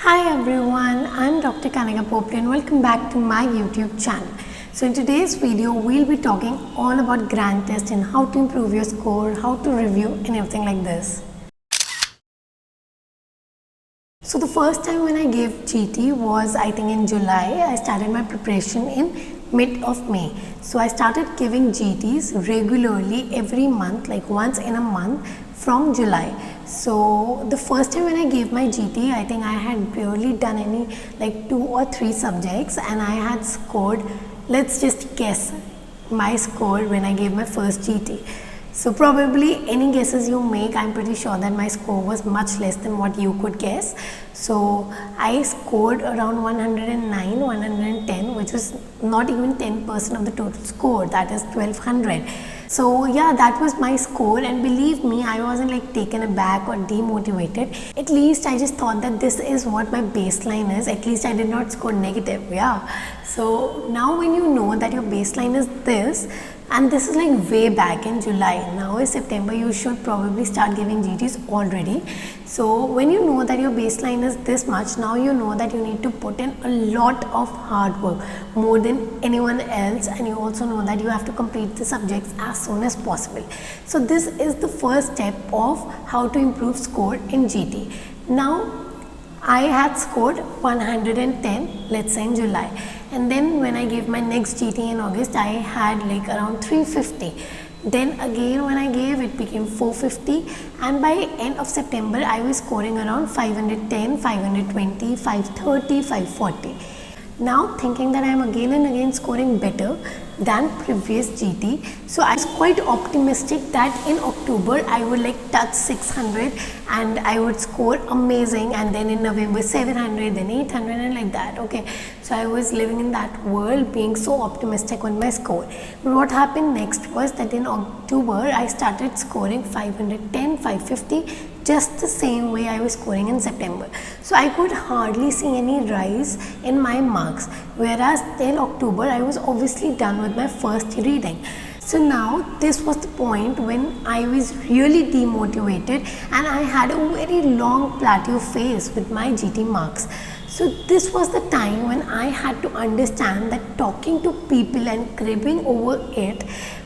Hi everyone, I'm Dr. Kanika Popli and welcome back to my YouTube channel. So in today's video, we'll be talking all about grand test and how to improve your score, how to review and everything like this. So the first time when I gave GT was I think in July. I started my preparation in mid of May. So I started giving GTs regularly every month, like once in a month from July. So the first time when I gave my GT, I think I had barely done any like 2 or 3 subjects and I had scored, let's just guess my score when I gave my first GT. So probably any guesses you make, I'm pretty sure that my score was much less than what you could guess. So I scored around 109, 110, which was not even 10% of the total score, that is 1200. So yeah, that was my score, and believe me, I wasn't like taken aback or demotivated. At least I just thought that this is what my baseline is. At least I did not score negative. Yeah. So now when you know that your baseline is this, and this is like way back in July, now is September, you should probably start giving GTs already. So when you know that your baseline is this much, now you know that you need to put in a lot of hard work, more than anyone else, and you also know that you have to complete the subjects as soon as possible. So this is the first step of how to improve score in GT. Now I had scored 110, let's say in July, and then when I gave my next GT in August, I had like around 350. Then again when I gave, it became 450, and by end of September I was scoring around 510, 520, 530, 540. Now thinking that I am again and again scoring better than previous GT, so I was quite optimistic that in October I would like touch 600 and I would score amazing, and then in November 700, then 800 and like that. Okay, so I was living in that world, being so optimistic on my score. But what happened next was that in October I started scoring 510, 550, just the same way I was scoring in September. So I could hardly see any rise in my marks, whereas till October I was obviously done with my first reading. So now this was the point when I was really demotivated and I had a very long plateau phase with my GT marks. So this was the time when I had to understand that talking to people and cribbing over it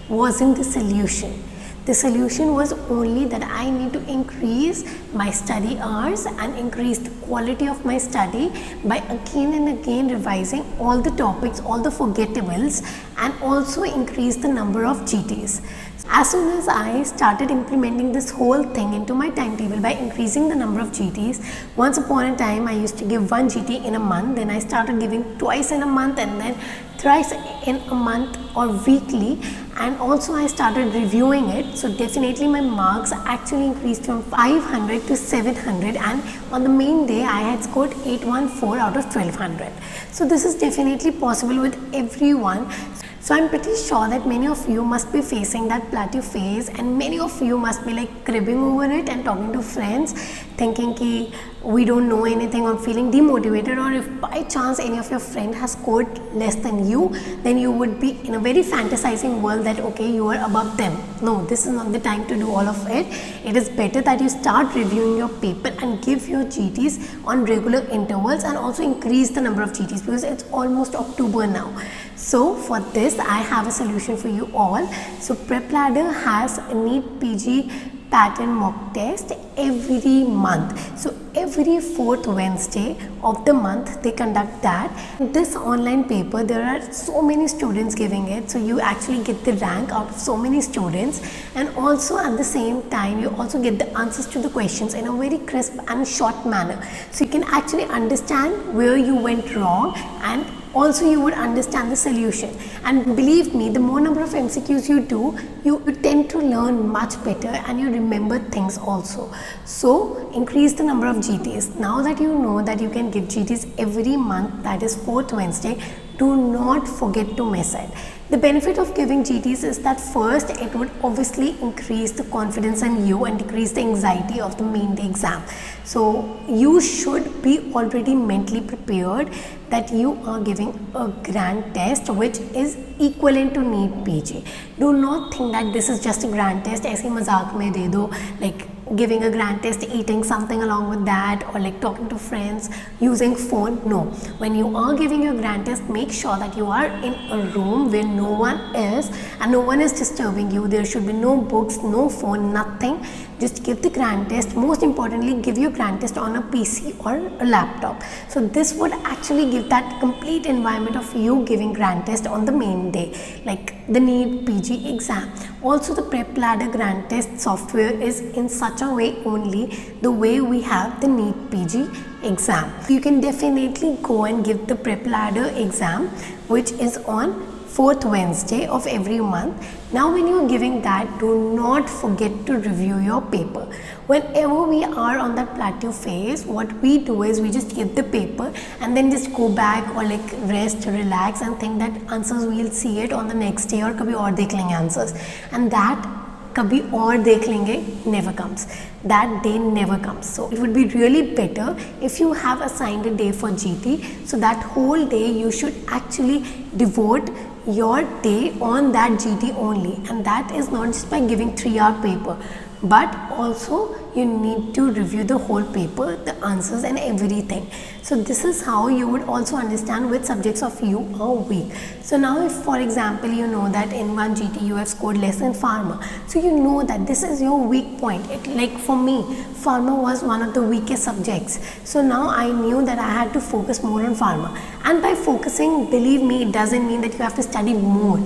wasn't the solution. The solution was only that I need to increase my study hours and increase the quality of my study by again and again revising all the topics, all the forgettables, and also increase the number of GTs. As soon as I started implementing this whole thing into my timetable by increasing the number of GTs, once upon a time I used to give 1 GT in a month, then I started giving twice in a month and then thrice in a month or weekly, and also I started reviewing it. So definitely my marks actually increased from 500 to 700, and on the main day I had scored 814 out of 1200. So this is definitely possible with everyone. So I'm pretty sure that many of you must be facing that plateau phase, and many of you must be like cribbing over it and talking to friends thinking ki we don't know anything or feeling demotivated, or if by chance any of your friend has scored less than you, then you would be in a very fantasizing world that okay, you are above them. No, this is not the time to do all of it. It is better that you start reviewing your paper and give your GTs on regular intervals, and also increase the number of GTs because it's almost October now. So for this I have a solution for you all. So Prep Ladder has a NEETPG pattern mock test every month. So every 4th Wednesday of the month they conduct that. This online paper, there are so many students giving it, so you actually get the rank out of so many students, and also at the same time you also get the answers to the questions in a very crisp and short manner, so you can actually understand where you went wrong, and also you would understand the solution. And believe me, the more number of MCQs you do, you tend to learn much better and you remember things also. So increase the number of GTs. Now that you know that you can give GTs every month, that is 4th Wednesday, do not forget to miss it. The benefit of giving GTs is that first, it would obviously increase the confidence in you and decrease the anxiety of the main day exam. So you should be already mentally prepared that you are giving a grand test which is equivalent to NEETPG. Do not think that this is just a grand test, ऐसे मजाक में दे दो, like giving a grand test, eating something along with that, or like talking to friends, using phone. No, when you are giving your grand test, make sure that you are in a room where no one is and no one is disturbing you. There should be no books, no phone, nothing. Just give the grand test. Most importantly, give your grand test on a PC or a laptop. So this would actually give that complete environment of you giving grand test on the main day, like the NEETPG exam. Also, the prep ladder grand test software is in such a way only the way we have the NEETPG exam. You can definitely go and give the prep ladder exam, which is on 4th Wednesday of every month. Now when you are giving that, do not forget to review your paper. Whenever we are on that plateau phase, what we do is we just give the paper and then just go back or like rest, relax and think that answers we'll see it on the next day or kabhi aur dekh lenge answers, and that kabhi aur dekh lenge never comes. That day never comes. So it would be really better if you have assigned a day for GT, so that whole day you should actually devote your day on that GT only, and that is not just by giving 3-hour paper, but also you need to review the whole paper, the answers and everything. So this is how you would also understand which subjects of you are weak. So now if for example you know that in one GT you have scored less in pharma, so you know that this is your weak point. Like for me, pharma was one of the weakest subjects. So now I knew that I had to focus more on pharma, and by focusing, believe me, it doesn't mean that you have to study more.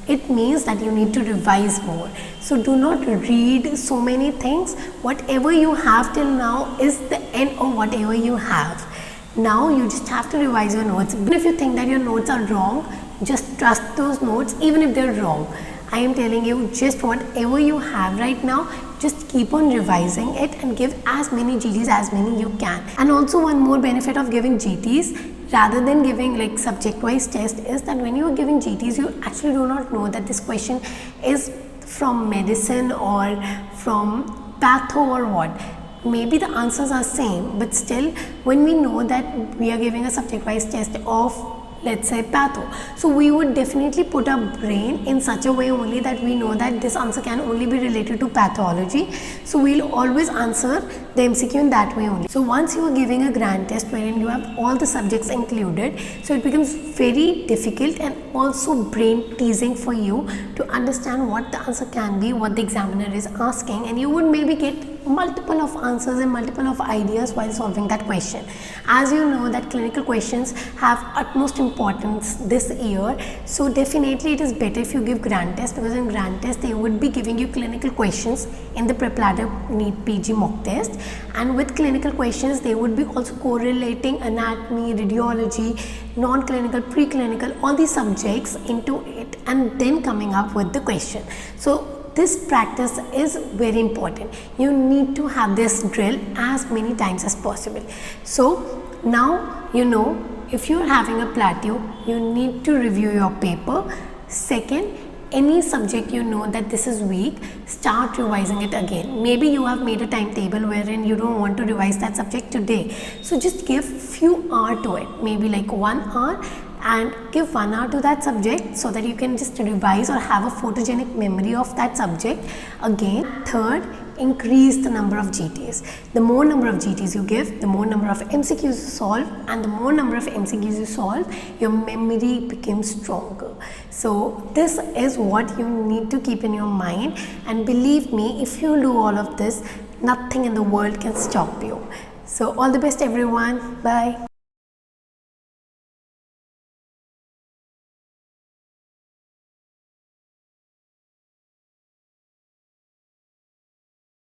It means that you need to revise more. So do not read so many things. Whatever you have till now is the end of whatever you have. Now you just have to revise your notes. Even if you think that your notes are wrong, just trust those notes even if they're wrong. I am telling you, just whatever you have right now, just keep on revising it and give as many GTs as many you can. And also one more benefit of giving GTs rather than giving like subject wise test is that when you are giving GTs, you actually do not know that this question is from medicine or from patho or what. Maybe the answers are same, but still when we know that we are giving a subject wise test of, let's say, patho, so we would definitely put our brain in such a way only that we know that this answer can only be related to pathology. So we'll always answer the MCQ in that way only. So once you are giving a grand test wherein you have all the subjects included, so it becomes very difficult and also brain teasing for you to understand what the answer can be, what the examiner is asking, and you would maybe get multiple of answers and multiple of ideas while solving that question. As you know that clinical questions have utmost importance this year, so definitely it is better if you give grand test, because in grand test they would be giving you clinical questions in the prep ladder NEETPG mock test, and with clinical questions they would be also correlating anatomy, radiology, non-clinical, preclinical, all these subjects into it and then coming up with the question. So this practice is very important. You need to have this drill as many times as possible. So now you know, if you are having a plateau, you need to review your paper. Second, any subject you know that this is weak, start revising it again. Maybe you have made a timetable wherein you don't want to revise that subject today, so just give few hours to it, maybe like 1 hour, and give 1 hour to that subject so that you can just revise or have a photogenic memory of that subject again. Third, increase the number of GTs. The more number of GTs you give, the more number of MCQs you solve, and the more number of MCQs you solve, your memory becomes stronger. So this is what you need to keep in your mind, and believe me, if you do all of this, nothing in the world can stop you. So all the best everyone. Bye.